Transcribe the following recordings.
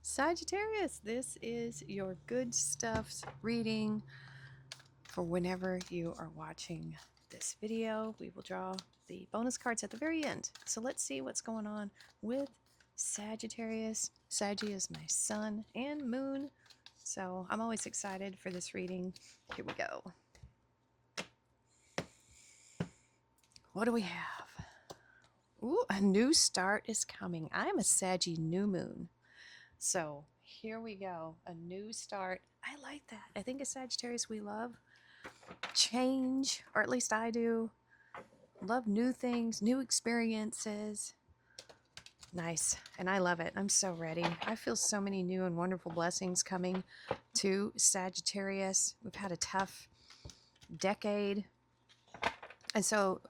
Sagittarius, this is your good stuffs reading for whenever you are watching this video. We will draw the bonus cards at the very end. So let's see what's going on with Sagittarius. Saggy is my sun and moon, so I'm always excited for this reading. Here we go. What do we have? Ooh, a new start is coming. I'm a Saggy new moon. So here we go, a new start. I like that. I think as Sagittarius we love change, or at least I do. Love new things, new experiences. Nice, and I love it. I'm so ready. I feel so many new and wonderful blessings coming to Sagittarius. We've had a tough decade, and so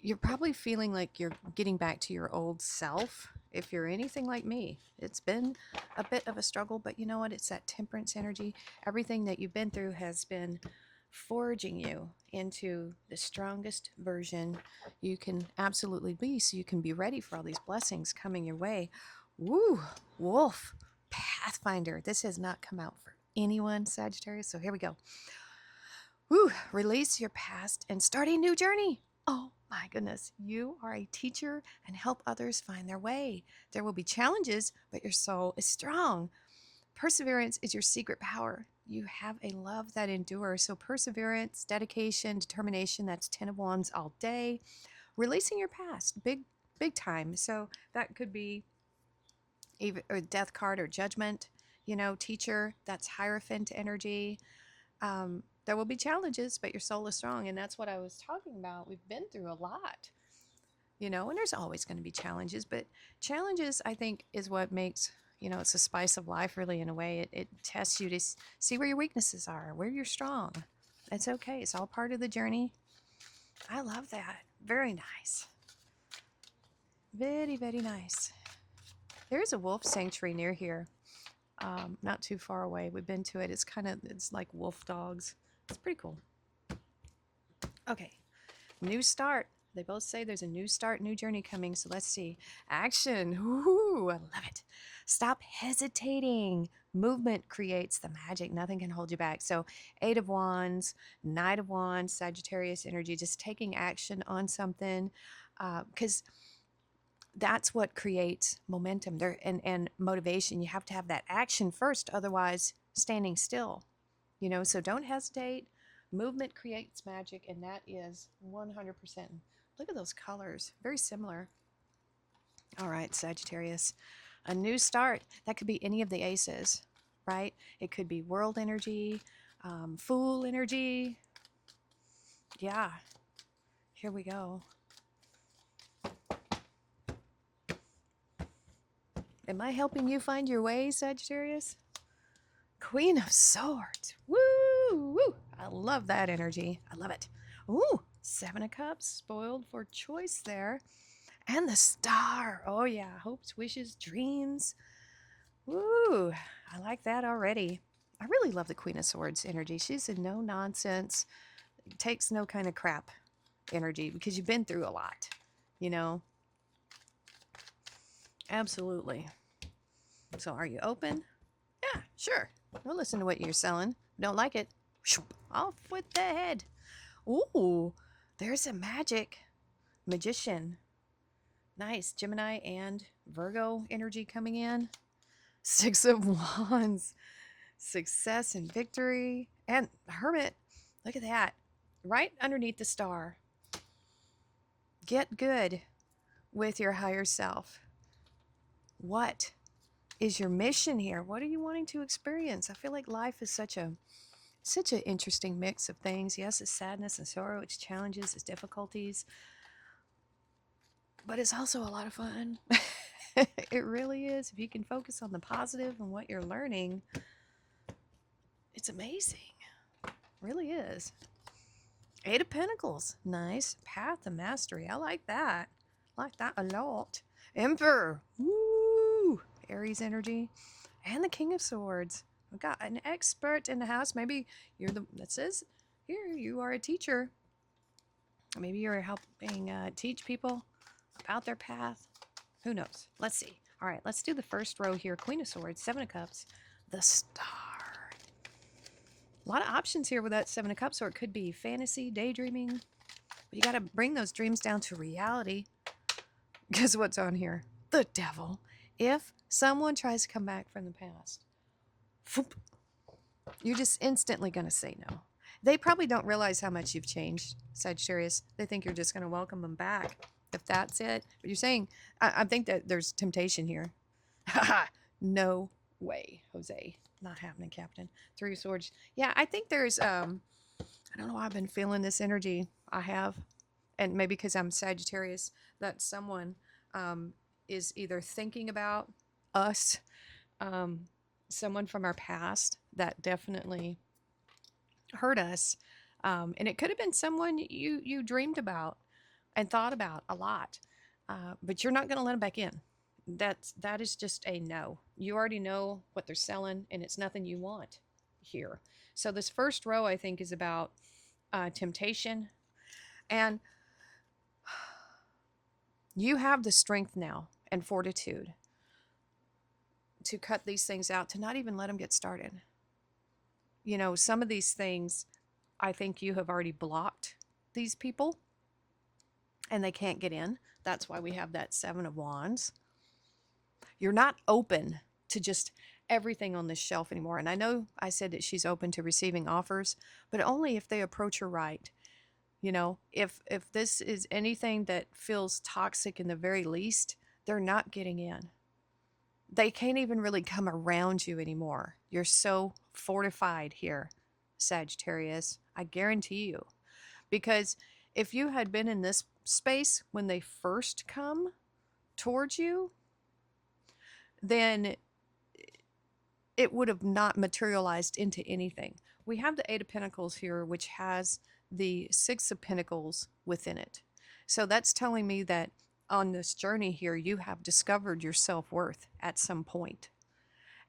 you're probably feeling like you're getting back to your old self. If you're anything like me, it's been a bit of a struggle, but you know what? It's that temperance energy. Everything that you've been through has been forging you into the strongest version you can absolutely be, so you can be ready for all these blessings coming your way. Woo! Wolf, Pathfinder. This has not come out for anyone, Sagittarius, so here we go. Woo! Release your past and start a new journey. Oh my goodness, you are a teacher and help others find their way. There will be challenges, but your soul is strong. Perseverance is your secret power. You have a love that endures. So perseverance, dedication, determination, that's 10 of Wands all day. Releasing your past, big time. So that could be even a death card or judgment. You know, teacher, that's Hierophant energy. There will be challenges, but your soul is strong. And that's what I was talking about. We've been through a lot, you know, and there's always going to be challenges. But challenges, I think, is what makes, you know, it's a spice of life, really, in a way. It tests you to see where your weaknesses are, where you're strong. It's okay. It's all part of the journey. I love that. Very nice. Very, very nice. There is a wolf sanctuary near here. Not too far away. We've been to it. It's like wolf dogs. It's pretty cool. Okay, new start. They both say there's a new start, new journey coming. So let's see. Action. Ooh, I love it. Stop hesitating. Movement creates the magic. Nothing can hold you back. So 8 of Wands, Knight of Wands, Sagittarius energy, just taking action on something, because that's what creates momentum there and motivation. You have to have that action first, otherwise standing still, you know. So don't hesitate. Movement creates magic, and that is 100%. Look at those colors, very similar. All right, Sagittarius, a new start. That could be any of the aces, right? It could be world energy, fool energy. Yeah, here we go. Am I helping you find your way, Sagittarius? Queen of Swords. Woo! Woo! I love that energy. I love it. Ooh, 7 of Cups. Spoiled for choice there. And the Star. Oh, yeah. Hopes, wishes, dreams. Woo! I like that already. I really love the Queen of Swords energy. She's a no-nonsense, takes no kind of crap energy, because you've been through a lot, you know? Absolutely. So are you open? Yeah, sure. We'll listen to what you're selling. Don't like it? Off with the head. Ooh, there's a magician. Nice. Gemini and Virgo energy coming in. 6 of Wands. Success and victory. And Hermit. Look at that. Right underneath the star. Get good with your higher self. What is your mission here? What are you wanting to experience? I feel like life is such an interesting mix of things. Yes, it's sadness and sorrow, it's challenges, it's difficulties, but it's also a lot of fun. It really is. If you can focus on the positive and what you're learning, it's amazing. It really is. 8 of Pentacles. Nice. Path to mastery. I like that. I like that a lot. Emperor. Woo! Aries energy. And the King of Swords. We've got an expert in the house. Maybe you're that says here you are a teacher. Maybe you're helping teach people about their path. Who knows? Let's see. All right, let's do the first row here. Queen of Swords, Seven of Cups, the Star. A lot of options here with that Seven of Cups, or it could be fantasy, daydreaming. But you got to bring those dreams down to reality. Guess what's on here? The Devil. If someone tries to come back from the past, you're just instantly going to say no. They probably don't realize how much you've changed, Sagittarius. They think you're just going to welcome them back, if that's it. But you're saying, I think that there's temptation here. No way, Jose. Not happening, Captain. Three of Swords. Yeah, I think there's, I don't know why I've been feeling this energy. I have. And maybe because I'm Sagittarius, that someone is either thinking about us, someone from our past that definitely hurt us. And it could have been someone you dreamed about and thought about a lot. But you're not going to let them back in. That is just a no. You already know what they're selling, and it's nothing you want here. So this first row, I think, is about temptation. And you have the strength now and fortitude to cut these things out, to not even let them get started. You know, some of these things, I think you have already blocked these people, and they can't get in. That's why we have that Seven of Wands. You're not open to just everything on this shelf anymore. And I know I said that she's open to receiving offers, but only if they approach her right. You know, if this is anything that feels toxic in the very least, they're not getting in. They can't even really come around you anymore. You're so fortified here, Sagittarius. I guarantee you. Because if you had been in this space when they first come towards you, then it would have not materialized into anything. We have the Eight of Pentacles here, which has the Six of Pentacles within it. So that's telling me that on this journey here, you have discovered your self-worth at some point.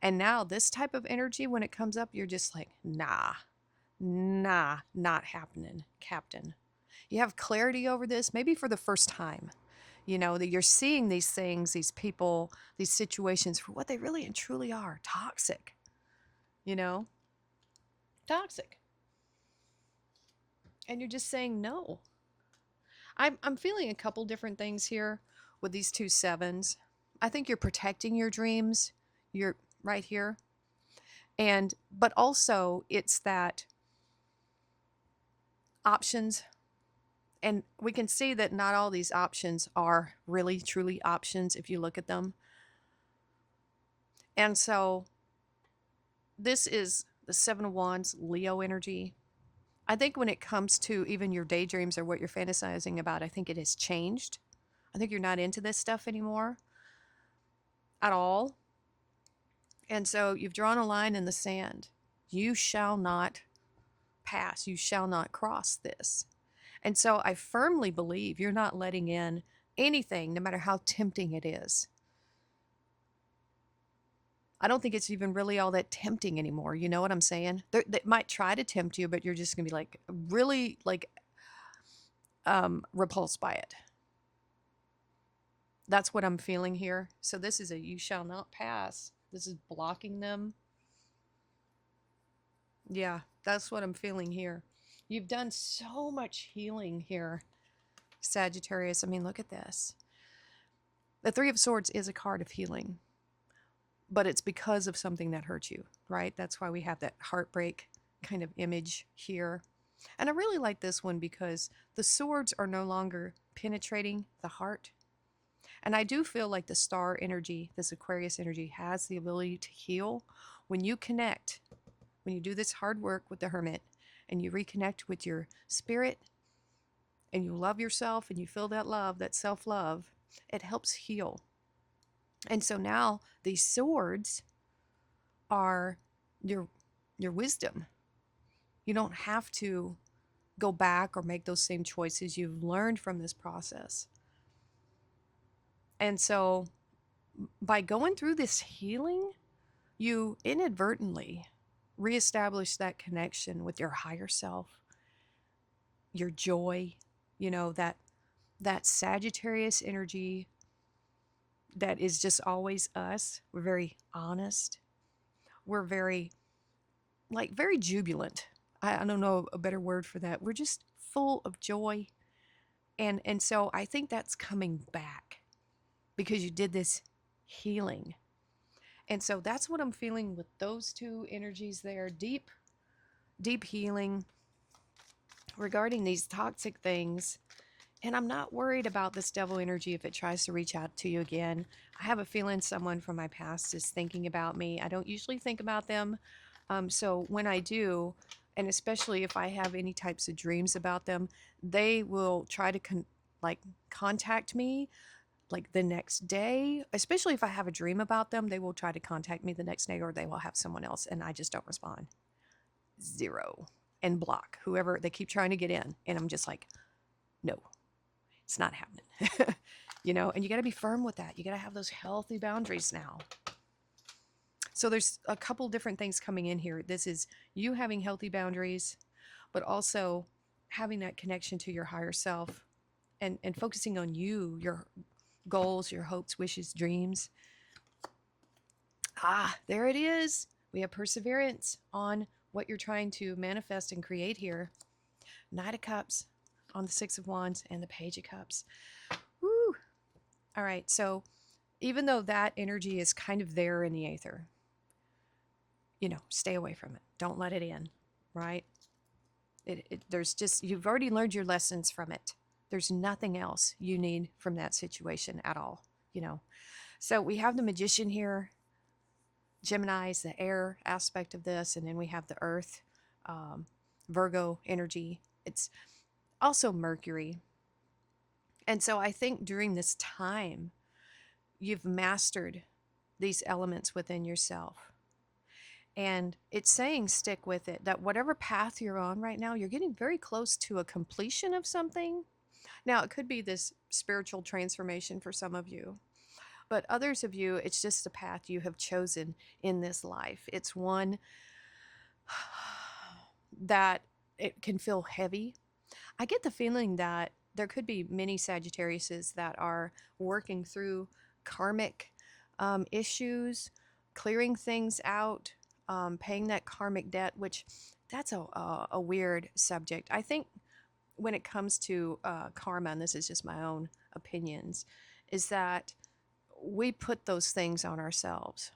And now this type of energy, when it comes up, you're just like, nah, not happening, Captain. You have clarity over this, maybe for the first time. You know, that you're seeing these things, these people, these situations for what they really and truly are. Toxic. You know? Toxic. And you're just saying no. I'm feeling a couple different things here with these two sevens. I think you're protecting your dreams. You're right here. But also it's that options. And we can see that not all these options are really, truly options if you look at them. And so this is the Seven of Wands, Leo energy. I think when it comes to even your daydreams or what you're fantasizing about, I think it has changed. I think you're not into this stuff anymore at all. And so you've drawn a line in the sand. You shall not pass. You shall not cross this. And so I firmly believe you're not letting in anything, no matter how tempting it is. I don't think it's even really all that tempting anymore. You know what I'm saying? They might try to tempt you, but you're just going to be like really like repulsed by it. That's what I'm feeling here. So this is a you shall not pass. This is blocking them. Yeah, that's what I'm feeling here. You've done so much healing here, Sagittarius. I mean, look at this. The Three of Swords is a card of healing, but it's because of something that hurt you, right? That's why we have that heartbreak kind of image here. And I really like this one because the swords are no longer penetrating the heart. And I do feel like the star energy, this Aquarius energy, has the ability to heal. When you connect, when you do this hard work with the Hermit, and you reconnect with your spirit, and you love yourself, and you feel that love, that self-love, it helps heal. And so now these swords are your wisdom. You don't have to go back or make those same choices. You've learned from this process. And so by going through this healing, you inadvertently reestablish that connection with your higher self, your joy, you know, that Sagittarius energy, that is just always us. We're very honest. We're very, like, very jubilant. I don't know a better word for that. We're just full of joy. And so I think that's coming back because you did this healing. And so that's what I'm feeling with those two energies there. Deep, deep healing regarding these toxic things. And I'm not worried about this devil energy if it tries to reach out to you again. I have a feeling someone from my past is thinking about me. I don't usually think about them. So when I do, and especially if I have any types of dreams about them, they will try to contact me like the next day. Especially if I have a dream about them, they will try to contact me the next day, or they will have someone else, and I just don't respond. Zero. And block whoever they keep trying to get in. And I'm just like, no, it's not happening. And you got to be firm with that. You got to have those healthy boundaries now. So there's a couple different things coming in here. This is you having healthy boundaries, but also having that connection to your higher self and focusing on you, your goals, your hopes, wishes, dreams. There it is. We have perseverance on what you're trying to manifest and create here. Knight of Cups on the Six of Wands and the Page of Cups. Woo! All right, so even though that energy is kind of there in the aether, stay away from it. Don't let it in, right? There's just, you've already learned your lessons from it. There's nothing else you need from that situation at all, So we have the Magician here. Gemini is the air aspect of this, and then we have the Earth, Virgo energy. It's also Mercury. And so I think during this time, you've mastered these elements within yourself. And it's saying stick with it, that whatever path you're on right now, you're getting very close to a completion of something. Now, it could be this spiritual transformation for some of you. But others of you, it's just a path you have chosen in this life. It's one that it can feel heavy. I get the feeling that there could be many Sagittariuses that are working through karmic issues, clearing things out, paying that karmic debt, which that's a weird subject. I think when it comes to karma, and this is just my own opinions, is that we put those things on ourselves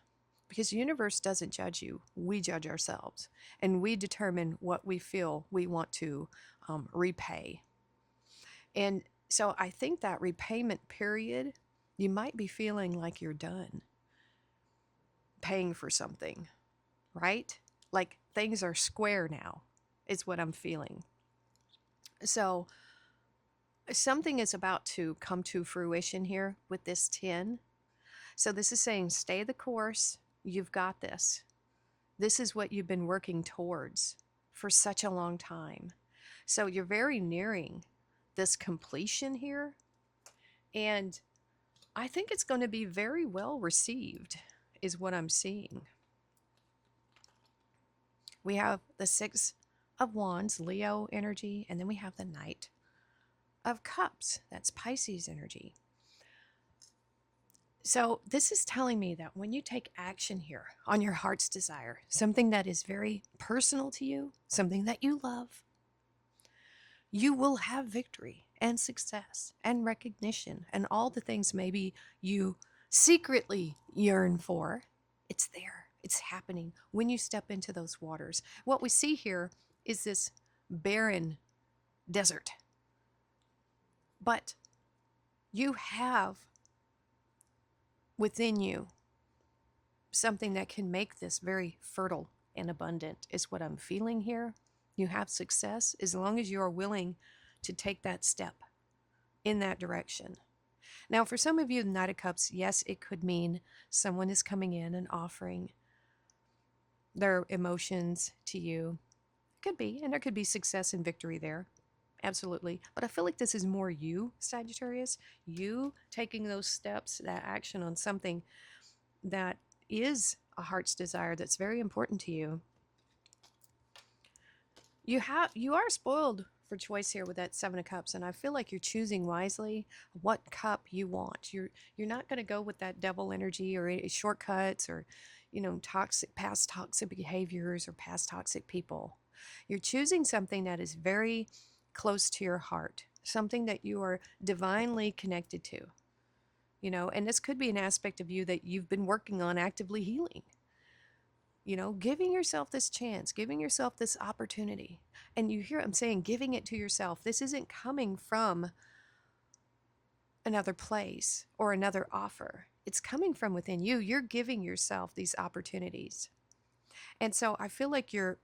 because the universe doesn't judge you. We judge ourselves, and we determine what we feel we want to repay. And so I think that repayment period, you might be feeling like you're done paying for something, right? Like things are square now, is what I'm feeling. So something is about to come to fruition here with this 10. So this is saying, stay the course. You've got this. This is what you've been working towards for such a long time. So you're very nearing this completion here. And I think it's going to be very well received, is what I'm seeing. We have the Six of Wands, Leo energy, and then we have the Knight of Cups. That's Pisces energy. So this is telling me that when you take action here on your heart's desire, something that is very personal to you, something that you love, you will have victory and success and recognition and all the things maybe you secretly yearn for. It's there. It's happening when you step into those waters. What we see here is this barren desert. But you have within you something that can make this very fertile and abundant, is what I'm feeling here. You have success as long as you are willing to take that step in that direction. Now, for some of you, the Knight of Cups, yes, it could mean someone is coming in and offering their emotions to you. Could be, and there could be success and victory there. Absolutely. But I feel like this is more you, Sagittarius, you taking those steps, that action on something that is a heart's desire that's very important to you. You are spoiled for choice here with that Seven of Cups, and I feel like you're choosing wisely what cup you want. You're not going to go with that devil energy or any shortcuts or, past toxic behaviors or past toxic people. You're choosing something that is very close to your heart, something that you are divinely connected to. And this could be an aspect of you that you've been working on actively healing. Giving yourself this chance, giving yourself this opportunity. And you hear I'm saying giving it to yourself. This isn't coming from another place or another offer. It's coming from within you. You're giving yourself these opportunities. And so I feel like you're,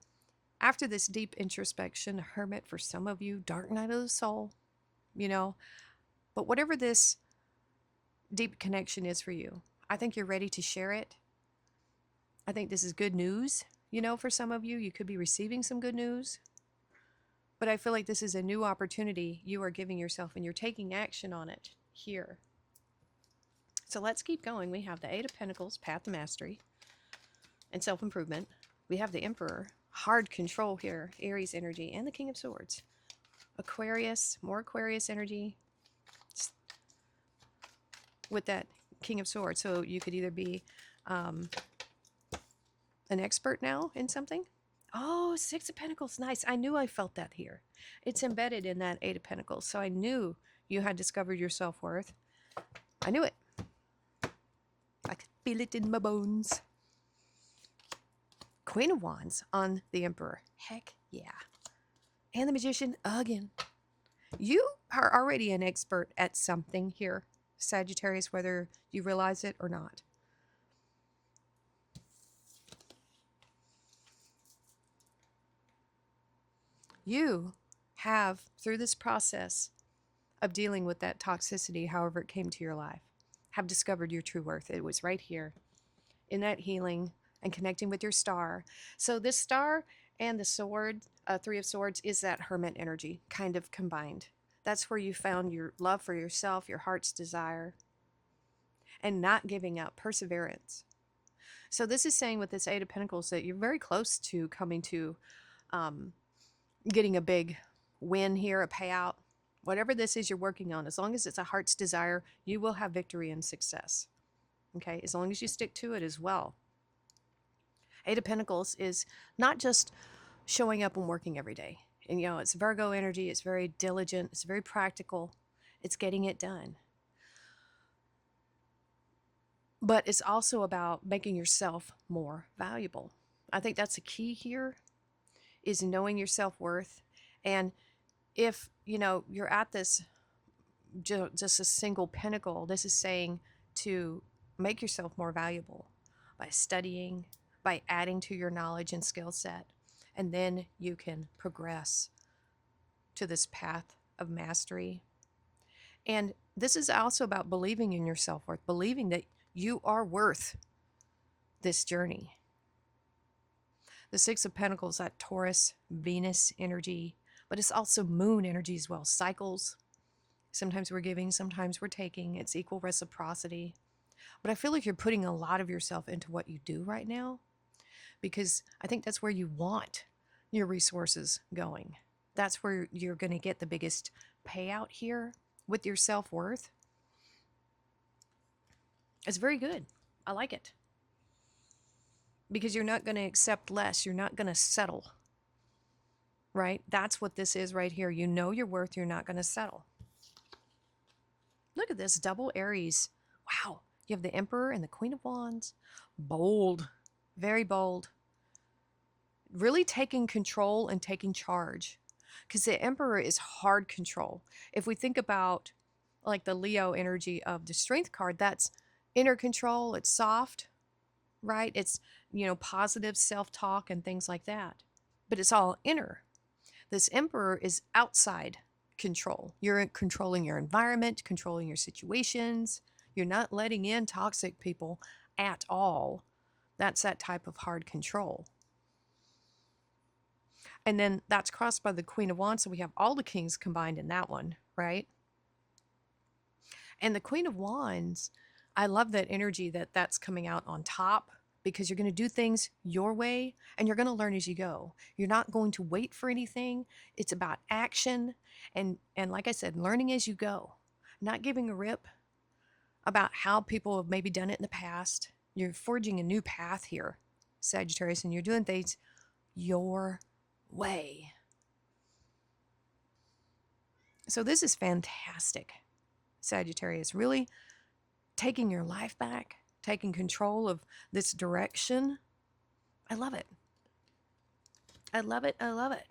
after this deep introspection, hermit for some of you, dark night of the soul, but whatever this deep connection is for you, I think you're ready to share it. I think this is good news, for some of you. You could be receiving some good news. But I feel like this is a new opportunity you are giving yourself, and you're taking action on it here. So let's keep going. We have the Eight of Pentacles, Path to Mastery and Self-Improvement. We have the Emperor, hard control here, Aries energy, and the King of Swords. Aquarius, more Aquarius energy with that King of Swords. So you could either be an expert now in something. Oh, Six of Pentacles. Nice. I knew I felt that here. It's embedded in that Eight of Pentacles. So I knew you had discovered your self-worth. I knew it. I could feel it in my bones. Queen of Wands on the Emperor. Heck yeah. And the Magician again. You are already an expert at something here, Sagittarius, whether you realize it or not. You have, through this process of dealing with that toxicity, however it came to your life, have discovered your true worth. It was right here in that healing and connecting with your star. So this star and the sword, Three of Swords, is that hermit energy kind of combined. That's where you found your love for yourself, your heart's desire, and not giving up, perseverance. So this is saying with this Eight of Pentacles that you're very close to coming to getting a big win here, a payout. Whatever this is you're working on, as long as it's a heart's desire, you will have victory and success. Okay, as long as you stick to it as well. Eight of Pentacles is not just showing up and working every day. And it's Virgo energy, it's very diligent, it's very practical, it's getting it done. But it's also about making yourself more valuable. I think that's a key here, is knowing your self-worth. And if, you're at this, just a single pinnacle, this is saying to make yourself more valuable by studying, by adding to your knowledge and skill set. And then you can progress to this path of mastery. And this is also about believing in your self-worth, believing that you are worth this journey. The Six of Pentacles, that Taurus, Venus energy, but it's also moon energy as well. Cycles. Sometimes we're giving, sometimes we're taking. It's equal reciprocity. But I feel like you're putting a lot of yourself into what you do right now, because I think that's where you want your resources going. That's where you're going to get the biggest payout here with your self-worth. It's very good. I like it. Because you're not going to accept less. You're not going to settle. Right? That's what this is right here. You know your worth. You're not going to settle. Look at this. Double Aries. Wow. You have the Emperor and the Queen of Wands. Bold. Very bold. Really taking control and taking charge. Because the Emperor is hard control. If we think about like the Leo energy of the Strength card, that's inner control. It's soft. Right? It's, positive self-talk and things like that. But it's all inner. This Emperor is outside control. You're controlling your environment, controlling your situations. You're not letting in toxic people at all. That's that type of hard control. And then that's crossed by the Queen of Wands. So we have all the kings combined in that one, right? And the Queen of Wands, I love that energy that's coming out on top, because you're going to do things your way and you're going to learn as you go. You're not going to wait for anything. It's about action and like I said, learning as you go, not giving a rip about how people have maybe done it in the past. You're forging a new path here, Sagittarius, and you're doing things your way. So this is fantastic, Sagittarius. Really taking your life back, taking control of this direction. I love it. I love it. I love it.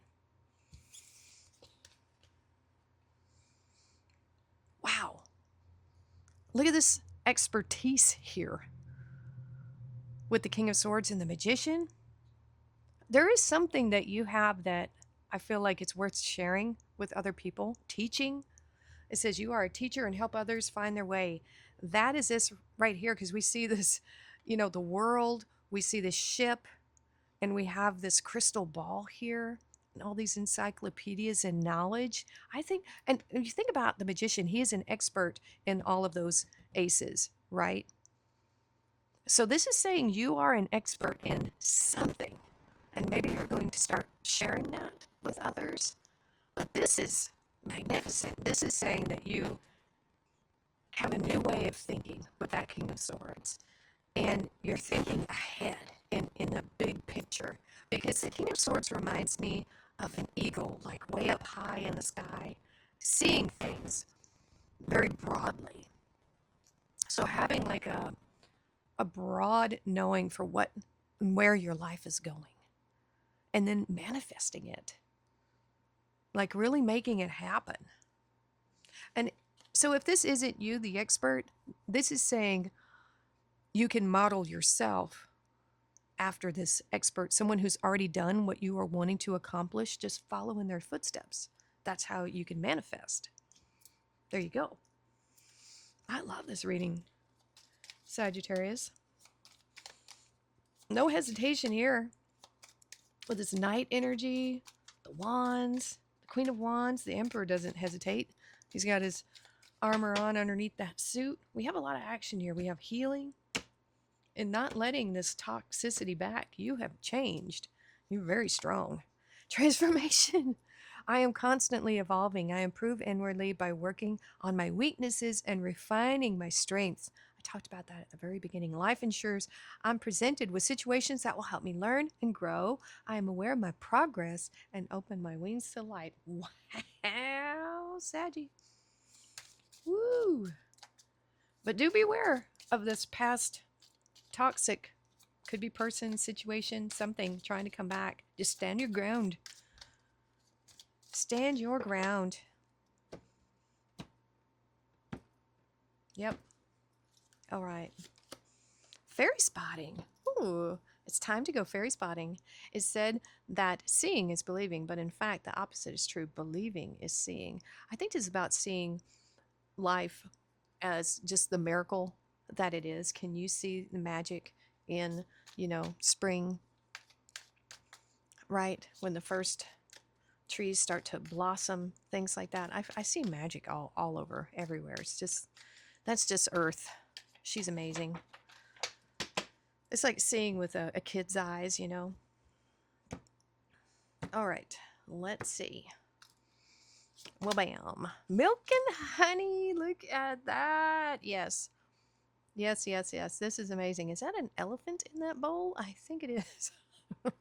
Wow. Look at this expertise here with the King of Swords and the Magician. There is something that you have that I feel like it's worth sharing with other people. Teaching. It says you are a teacher and help others find their way. That is this right here, because we see this, the world, we see this ship, and we have this crystal ball here, and all these encyclopedias and knowledge. I think, and you think about the Magician, he is an expert in all of those aces, right? So this is saying you are an expert in something, and maybe you're going to start sharing that with others. But this is magnificent. This is saying that you have a new way of thinking with that King of Swords. And you're thinking ahead in the big picture. Because the King of Swords reminds me of an eagle, like way up high in the sky, seeing things very broadly. So having like a broad knowing for what and where your life is going. And then manifesting it. Like really making it happen. And so if this isn't you, the expert, this is saying you can model yourself after this expert, someone who's already done what you are wanting to accomplish, just follow in their footsteps. That's how you can manifest. There you go. I love this reading, Sagittarius. No hesitation here with this Knight energy, the Wands, the Queen of Wands. The Emperor doesn't hesitate. He's got his armor on underneath that suit. We have a lot of action here. We have healing and not letting this toxicity back. You have changed. You're very strong. Transformation. I am constantly evolving. I improve inwardly by working on my weaknesses and refining my strengths. I talked about that at the very beginning. Life ensures I'm presented with situations that will help me learn and grow. I am aware of my progress and open my wings to light. Wow, Saggy. Woo! But do beware of this past toxic, could be person, situation, something trying to come back. Just stand your ground. Stand your ground. Yep. All right. Fairy spotting. Ooh, it's time to go fairy spotting. It's said that seeing is believing, but in fact, the opposite is true. Believing is seeing. I think this is about seeing life as just the miracle that it is. Can you see the magic in, spring, right? When the first trees start to blossom, things like that. I see magic all over, everywhere. That's just Earth. She's amazing. It's like seeing with a kid's eyes, All right, let's see. Well, bam. Milk and honey. Look at that. Yes. Yes. This is amazing. Is that an elephant in that bowl? I think it is.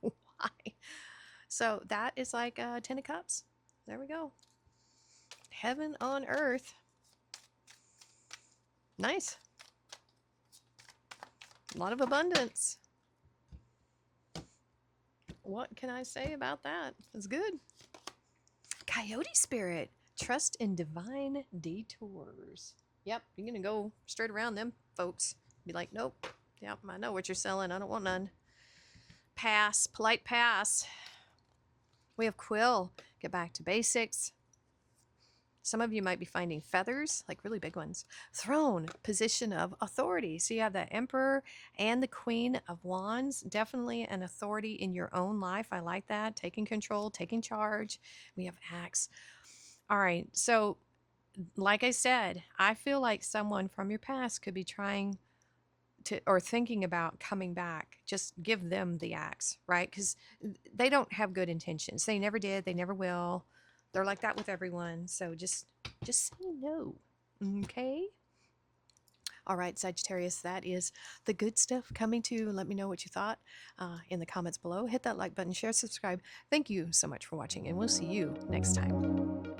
Why? So that is like 10 of cups. There we go. Heaven on earth. Nice. A lot of abundance. What can I say about that? It's good. Coyote spirit. Trust in divine detours. Yep, you're going to go straight around them folks. Be like, nope. Yep, I know what you're selling. I don't want none. Pass. Polite pass. We have Quill. Get back to basics. Some of you might be finding feathers, like really big ones. Throne, position of authority. So you have the Emperor and the Queen of Wands. Definitely an authority in your own life. I like that. Taking control, taking charge. We have Axe. All right. So like I said, I feel like someone from your past could be trying to or thinking about coming back, just give them the axe, right? Because they don't have good intentions. They never did. They never will. They're like that with everyone. So just say no. Okay. All right, Sagittarius, that is the good stuff coming to you. Let me know what you thought in the comments below. Hit that like button, share, subscribe. Thank you so much for watching, and we'll see you next time.